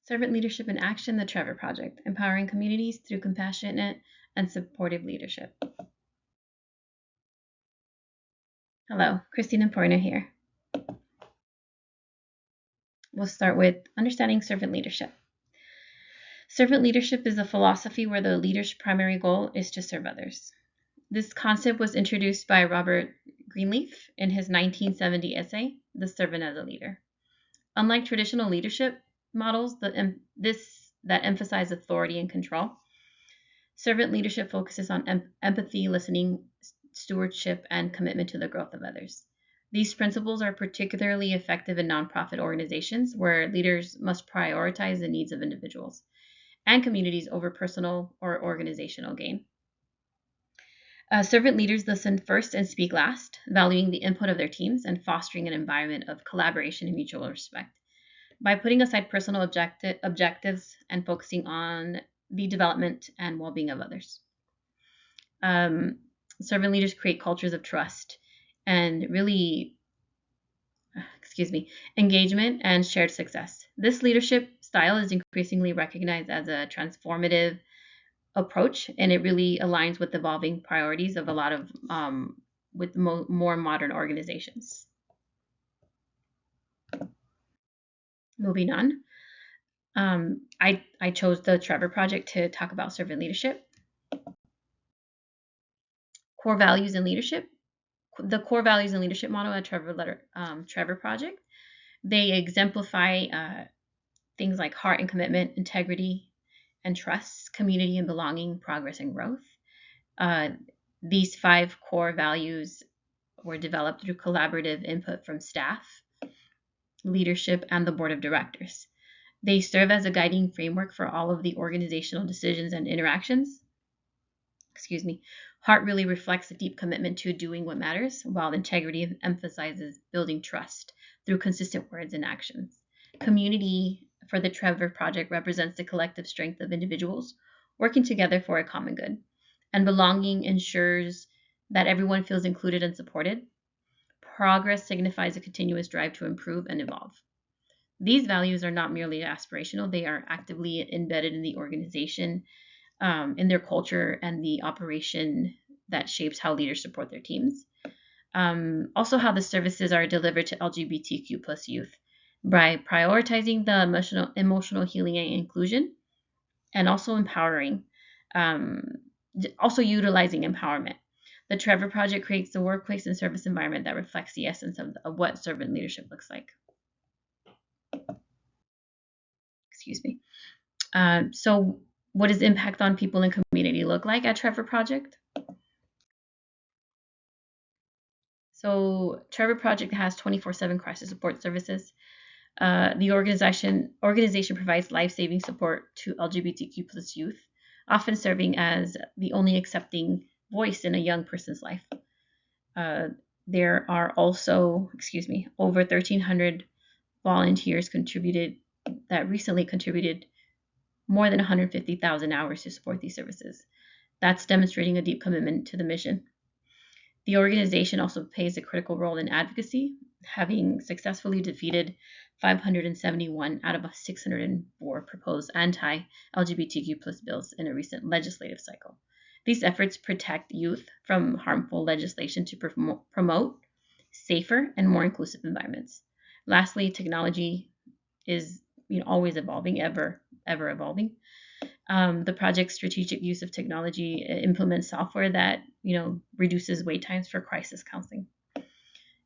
Servant Leadership in Action, the Trevor Project, empowering communities through compassionate and supportive leadership. Hello, Christina Porna here. We'll start with understanding servant leadership. Servant leadership is a philosophy where the leader's primary goal is to serve others. This concept was introduced by Robert Greenleaf in his 1970 essay, The Servant as a Leader. Unlike traditional leadership models that emphasize authority and control, servant leadership focuses on empathy, listening, stewardship, and commitment to the growth of others. These principles are particularly effective in nonprofit organizations where leaders must prioritize the needs of individuals and communities over personal or organizational gain. Servant leaders listen first and speak last, valuing the input of their teams and fostering an environment of collaboration and mutual respect. By putting aside personal objectives and focusing on the development and well-being of others. Servant leaders create cultures of trust and engagement and shared success. This leadership style is increasingly recognized as a transformative approach, and it really aligns with evolving priorities of a lot of more modern organizations. Moving on, I chose the Trevor Project to talk about servant leadership. Core values and leadership. The core values and leadership model at Trevor Project, they exemplify things like heart and commitment, integrity and trust, community and belonging, progress and growth. These 5 core values were developed through collaborative input from staff, leadership, and the board of directors. They serve as a guiding framework for all of the organizational decisions and interactions. Heart really reflects a deep commitment to doing what matters, while integrity emphasizes building trust through consistent words and actions. Community for the Trevor Project represents the collective strength of individuals working together for a common good. And belonging ensures that everyone feels included and supported. Progress signifies a continuous drive to improve and evolve. These values are not merely aspirational, they are actively embedded in the organization, in their culture, and the operation that shapes how leaders support their teams. Also, how the services are delivered to LGBTQ plus youth by prioritizing the emotional healing and inclusion, and also empowering, also utilizing empowerment. The Trevor Project creates a workplace and service environment that reflects the essence of what servant leadership looks like. So what does impact on people and community look like at Trevor Project? So Trevor Project has 24/7 crisis support services. The organization provides life-saving support to LGBTQ plus youth, often serving as the only accepting voice in a young person's life. There are also, over 1,300 volunteers that recently contributed more than 150,000 hours to support these services. That's demonstrating a deep commitment to the mission. The organization also plays a critical role in advocacy, having successfully defeated 571 out of 604 proposed anti-LGBTQ plus bills in a recent legislative cycle. These efforts protect youth from harmful legislation to promote safer and more inclusive environments. Lastly, technology is always evolving, ever evolving. The project's strategic use of technology implements software that reduces wait times for crisis counseling.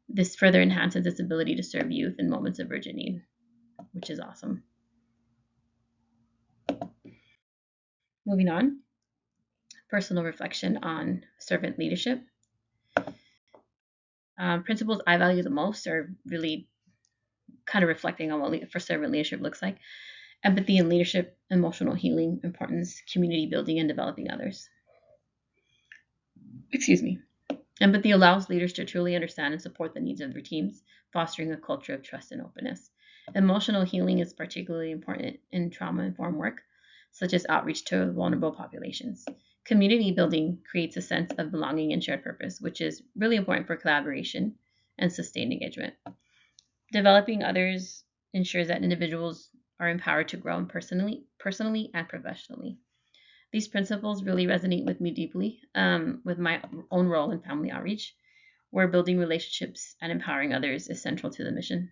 This further enhances its ability to serve youth in moments of urgent need, which is awesome. Moving on, personal reflection on servant leadership. Principles I value the most are really kind of reflecting on what for servant leadership looks like. Empathy and leadership, emotional healing, importance, community building, and developing others. Empathy allows leaders to truly understand and support the needs of their teams, fostering a culture of trust and openness. Emotional healing is particularly important in trauma-informed work, such as outreach to vulnerable populations. Community building creates a sense of belonging and shared purpose, which is really important for collaboration and sustained engagement. Developing others ensures that individuals are empowered to grow personally and professionally. These principles really resonate with me deeply with my own role in family outreach, where building relationships and empowering others is central to the mission.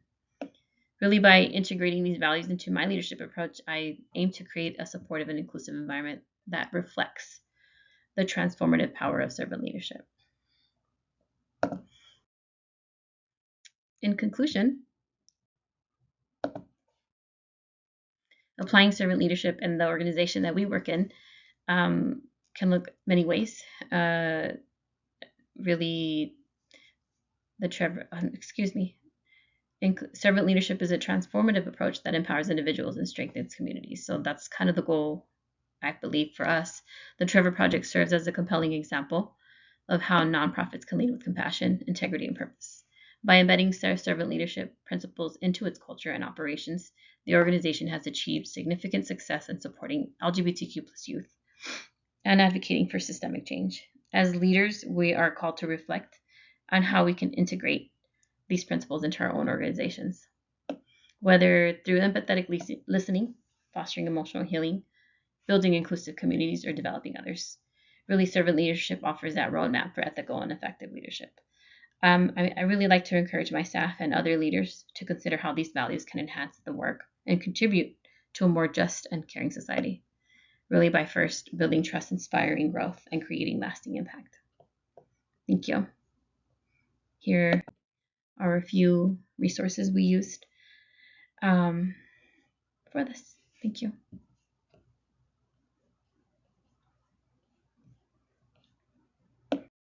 Really, by integrating these values into my leadership approach, I aim to create a supportive and inclusive environment that reflects the transformative power of servant leadership. In conclusion, applying servant leadership in the organization that we work in um, can look many ways. Really, the Trevor, excuse me, servant leadership is a transformative approach that empowers individuals and strengthens communities. So that's kind of the goal, I believe, for us. The Trevor Project serves as a compelling example of how nonprofits can lead with compassion, integrity, and purpose. By embedding servant leadership principles into its culture and operations, the organization has achieved significant success in supporting LGBTQ plus youth and advocating for systemic change. As leaders, we are called to reflect on how we can integrate these principles into our own organizations, whether through empathetic listening, fostering emotional healing, building inclusive communities, or developing others. Really, servant leadership offers that roadmap for ethical and effective leadership. I really like to encourage my staff and other leaders to consider how these values can enhance the work and contribute to a more just and caring society. Really, by first building trust, inspiring growth, and creating lasting impact. Thank you. Here are a few resources we used for this. Thank you.